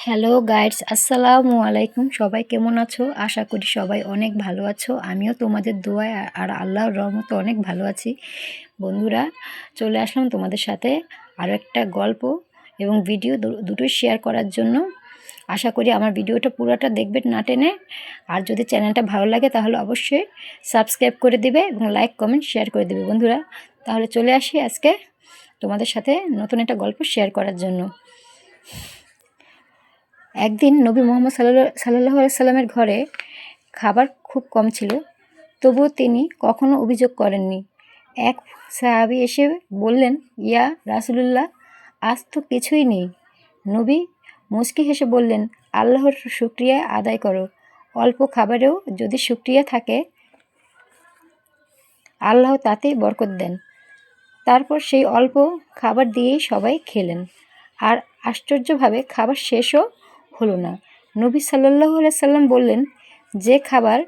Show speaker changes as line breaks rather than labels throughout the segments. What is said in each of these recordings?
Hello guides, আসসালামু আলাইকুম। সবাই কেমন আছো? আশা করি সবাই অনেক ভালো আছো। আমিও তোমাদের দোয়ায় আর আল্লাহর রহমতে অনেক ভালো আছি। বন্ধুরা, চলে আসলাম তোমাদের সাথে আরও একটা গল্প এবং ভিডিও দুটোই শেয়ার করার জন্য। আশা করি আমার ভিডিওটা পুরোটা দেখবে না টেনে। আর যদি চ্যানেলটা ভালো লাগে তাহলে অবশ্যই সাবস্ক্রাইব করে দিবে এবং লাইক কমেন্ট শেয়ার করে দেবে। বন্ধুরা, তাহলে চলে আসি আজকে তোমাদের সাথে নতুন একটা গল্প শেয়ার করার জন্য। একদিন নবী মোহাম্মদ সাল্লাল্লাহু আলাইহি সাল্লামের ঘরে খাবার খুব কম ছিল, তবুও তিনি কখনো অভিযোগ করেননি। এক সাহাবী এসে বললেন, ইয়া রাসূলুল্লাহ, আজ তো কিছুই নেই। নবী মুচকি হেসে বললেন, আল্লাহর শুকরিয়া আদায় করো। অল্প খাবারেও যদি শুকরিয়া থাকে, আল্লাহ তাতেই বরকত দেন। তারপর সেই অল্প খাবার দিয়েই সবাই খেলেন, আর আশ্চর্যভাবে খাবার শেষও হলো না। নবী সাল্লাল্লাহু আলাইহি সাল্লাম বললেন, যে খাবার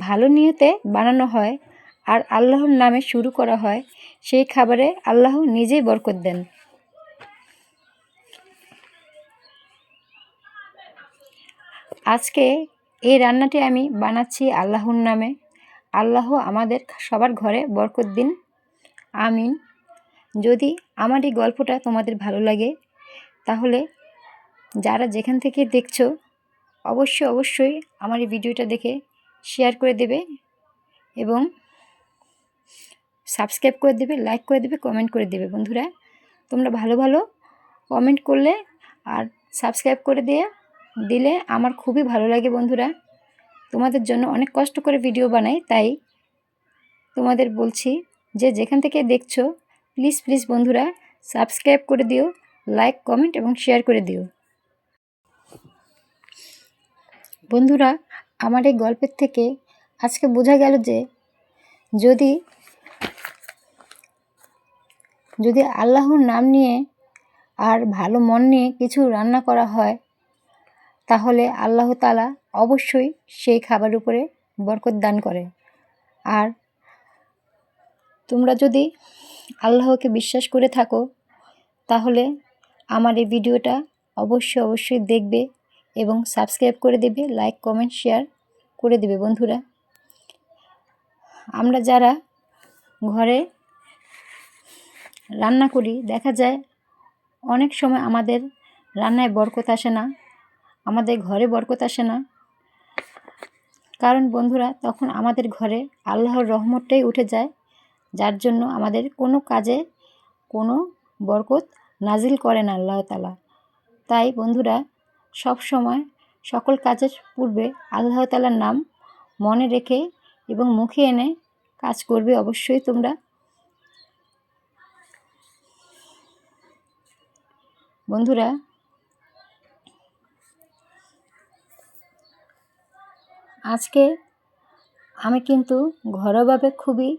ভালো নিয়তে বানানো হয় আর আল্লাহর নামে শুরু করা হয়, সেই খাবারে আল্লাহ নিজেই বরকত দেন। আজকে এই রান্নাটি আমি বানাচ্ছি আল্লাহর নামে। আল্লাহ আমাদের সবার ঘরে বরকত দিন, আমিন। যদি আমার এই গল্পটা তোমাদের ভালো লাগে, তাহলে যারা যেখান থেকে দেখছো অবশ্যই আমার এই ভিডিওটা দেখে শেয়ার করে দেবে এবং সাবস্ক্রাইব করে দেবে, লাইক করে দেবে, কমেন্ট করে দেবে। বন্ধুরা, তোমরা ভালো ভালো কমেন্ট করলে আর সাবস্ক্রাইব করে দিলে আমার খুবই ভালো লাগে। বন্ধুরা, তোমাদের জন্য অনেক কষ্ট করে ভিডিও বানাই, তাই তোমাদের বলছি যে যেখান থেকে দেখছো প্লিজ বন্ধুরা সাবস্ক্রাইব করে দিও, লাইক কমেন্ট এবং শেয়ার করে দিও। বন্ধুরা, আমার এই গল্পের থেকে আজকে বোঝা গেল যে যদি আল্লাহর নাম নিয়ে আর ভালো মন নিয়ে কিছু রান্না করা হয়, তাহলে আল্লাহ তাআলা অবশ্যই সেই খাবার উপরে বরকত দান করে। আর তোমরা যদি আল্লাহকে বিশ্বাস করে থাকো, তাহলে আমার এই ভিডিওটা অবশ্যই দেখবে এবং সাবস্ক্রাইব করে দেবে, লাইক কমেন্ট শেয়ার করে দেবে। বন্ধুরা, আমরা যারা ঘরে রান্না করি, দেখা যায় অনেক সময় আমাদের রান্নায় বরকত আসে না, আমাদের ঘরে বরকত আসে না। কারণ বন্ধুরা, তখন আমাদের ঘরে আল্লাহর রহমতটাই উঠে যায়, যার জন্য আমাদের কোনো কাজে কোনো বরকত নাজিল করে না আল্লাহ তাআলা। তাই বন্ধুরা, সব সময় সকল কাজের পূর্বে আল্লাহ তাআলার নাম মনে রেখে এবং মুখে এনে কাজ করবে অবশ্যই তোমরা। বন্ধুরা, আজকে আমি কিন্তু ঘরোয়াভাবে খুবই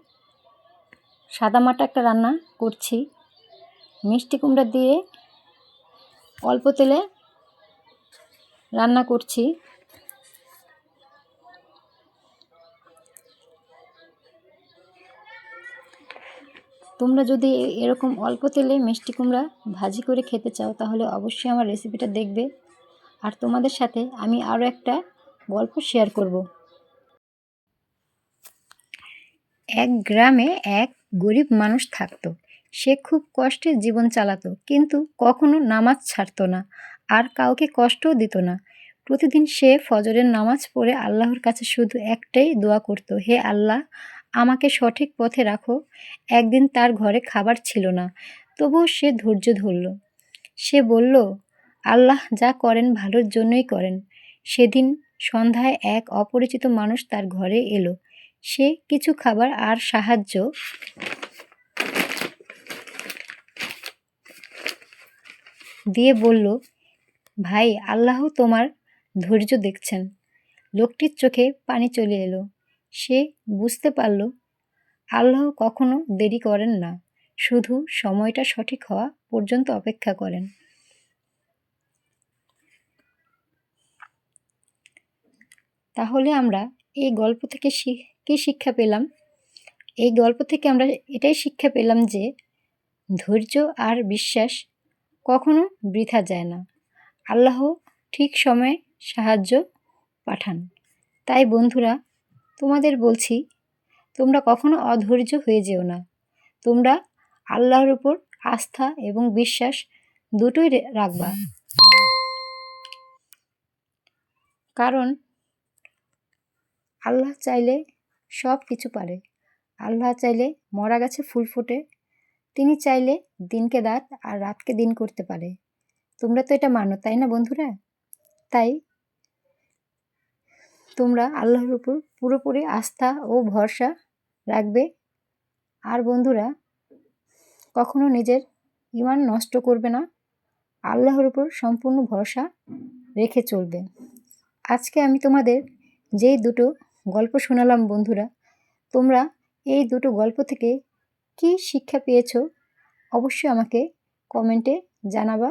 সাদামাটা একটা রান্না করছি। মিষ্টি কুমড়া দিয়ে অল্প তেলে রান্না করছি। তোমরা যদি এরকম অল্প তেলে মিষ্টি কুমড়া ভাজি করে খেতে চাও, তাহলে অবশ্যই আমার রেসিপিটা দেখবে। আর তোমাদের সাথে আমি আরও একটা গল্প শেয়ার করব। এক গ্রামে এক গরিব মানুষ থাকত। সে খুব কষ্টে জীবন চালাতো, কিন্তু কখনো নামাজ ছাড়তো না আর কাউকে কষ্টও দিত না। প্রতিদিন সে ফজরের নামাজ পড়ে আল্লাহর কাছে শুধু একটাই দোয়া করত, হে আল্লাহ, আমাকে সঠিক পথে রাখো। একদিন তার ঘরে খাবার ছিল না, তবুও সে ধৈর্য ধরল। সে বলল, আল্লাহ যা করেন ভালোর জন্যই করেন। সেদিন সন্ধ্যায় এক অপরিচিত মানুষ তার ঘরে এলো। সে কিছু খাবার আর সাহায্য দিয়ে বলল, ভাই, আল্লাহ তোমার ধৈর্য দেখছেন। লোকটির চোখে পানি চলে এলো। সে বুঝতে পারল আল্লাহ কখনো দেরি করেন না, শুধু সময়টা সঠিক হওয়া পর্যন্ত অপেক্ষা করেন। তাহলে আমরা এই গল্প থেকে কী শিক্ষা পেলাম? এই গল্প থেকে আমরা এটাই শিক্ষা পেলাম যে ধৈর্য আর বিশ্বাস কখনো বৃথা যায় না। আল্লাহ ঠিক সময়ে সাহায্য পাঠান। তাই বন্ধুরা, তোমাদের বলছি, তোমরা কখনো অধৈর্য হয়ে যেও না। তোমরা আল্লাহর উপর আস্থা এবং বিশ্বাস দুটোই রাখবা। কারণ আল্লাহ চাইলে সব কিছু পারে। আল্লাহ চাইলে মরা গাছে ফুল ফোটে, তিনি চাইলে দিনকে রাত আর রাতকে দিন করতে পারে। তোমরা তো এটা মানো, তাই না বন্ধুরা? তাই তোমরা আল্লাহর উপর পুরোপুরি আস্থা ও ভরসা রাখবে। আর বন্ধুরা, কখনো নিজের ঈমান নষ্ট করবে না, আল্লাহর উপর সম্পূর্ণ ভরসা রেখে চলবে। আজকে আমি তোমাদের যেই দুটো গল্প শোনালাম বন্ধুরা, তোমরা এই দুটো গল্প থেকে কী শিক্ষা পেয়েছো অবশ্যই আমাকে কমেন্টে জানাবা।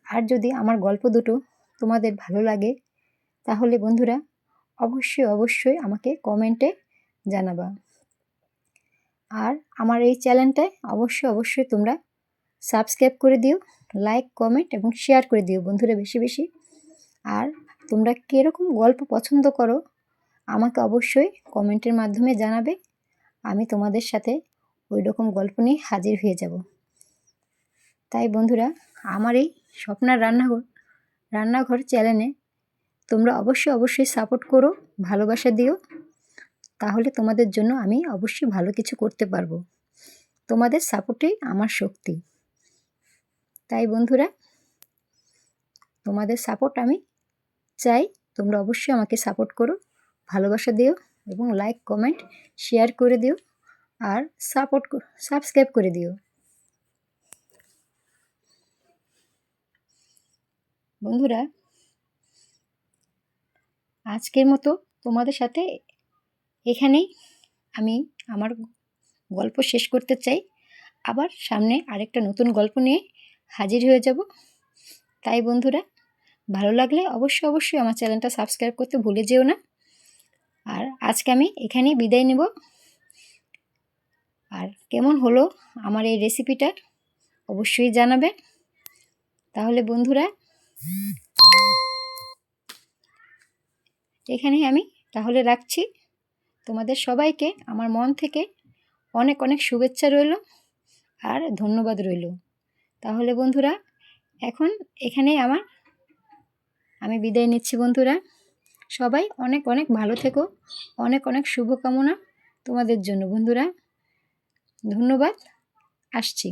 আর যদি আমার গল্প দুটো তোমাদের ভালো লাগে তাহলে বন্ধুরা অবশ্যই আমাকে কমেন্টে জানাবা। আর আমার এই চ্যানেলটায় অবশ্যই তোমরা সাবস্ক্রাইব করে দিও, লাইক, কমেন্ট এবং শেয়ার করে দিও বন্ধুরা বেশি বেশি। আর তোমরা কীরকম গল্প পছন্দ করো আমাকে অবশ্যই কমেন্টের মাধ্যমে জানাবে। আমি তোমাদের সাথে ওই রকম গল্প নিয়ে হাজির হয়ে যাব। তাই বন্ধুরা, আমার এই স্বপ্নার রান্নাঘর চ্যানেলে তোমরা অবশ্যই সাপোর্ট করো, ভালোবাসা দিও। তাহলে তোমাদের জন্য আমি অবশ্যই ভালো কিছু করতে পারবো। তোমাদের সাপোর্টেই আমার শক্তি। তাই বন্ধুরা, তোমাদের সাপোর্ট আমি চাই। তোমরা অবশ্যই আমাকে সাপোর্ট করো, ভালোবাসা দিও এবং লাইক, কমেন্ট, শেয়ার করে দিও আর সাবস্ক্রাইব করে দিও। বন্ধুরা, আজকের মতো তোমাদের সাথে এখানেই আমি আমার গল্প শেষ করতে চাই। আবার সামনে আরেকটা নতুন গল্প নিয়ে হাজির হয়ে যাব। তাই বন্ধুরা, ভালো লাগলে অবশ্যই আমার চ্যানেলটা সাবস্ক্রাইব করতে ভুলে যেও না। আর আজকে আমি এখানেই বিদায় নেব। আর কেমন হলো আমার এই রেসিপিটা অবশ্যই জানাবে। তাহলে বন্ধুরা, এখানেই আমি তাহলে রাখছি। তোমাদের সবাইকে আমার মন থেকে অনেক শুভেচ্ছা রইল আর ধন্যবাদ রইল। তাহলে বন্ধুরা, এখন এখানেই আমি বিদায় নিচ্ছি বন্ধুরা। সবাই অনেক ভালো থেকো। অনেক শুভকামনা তোমাদের জন্য বন্ধুরা। ধন্যবাদ। আসছি।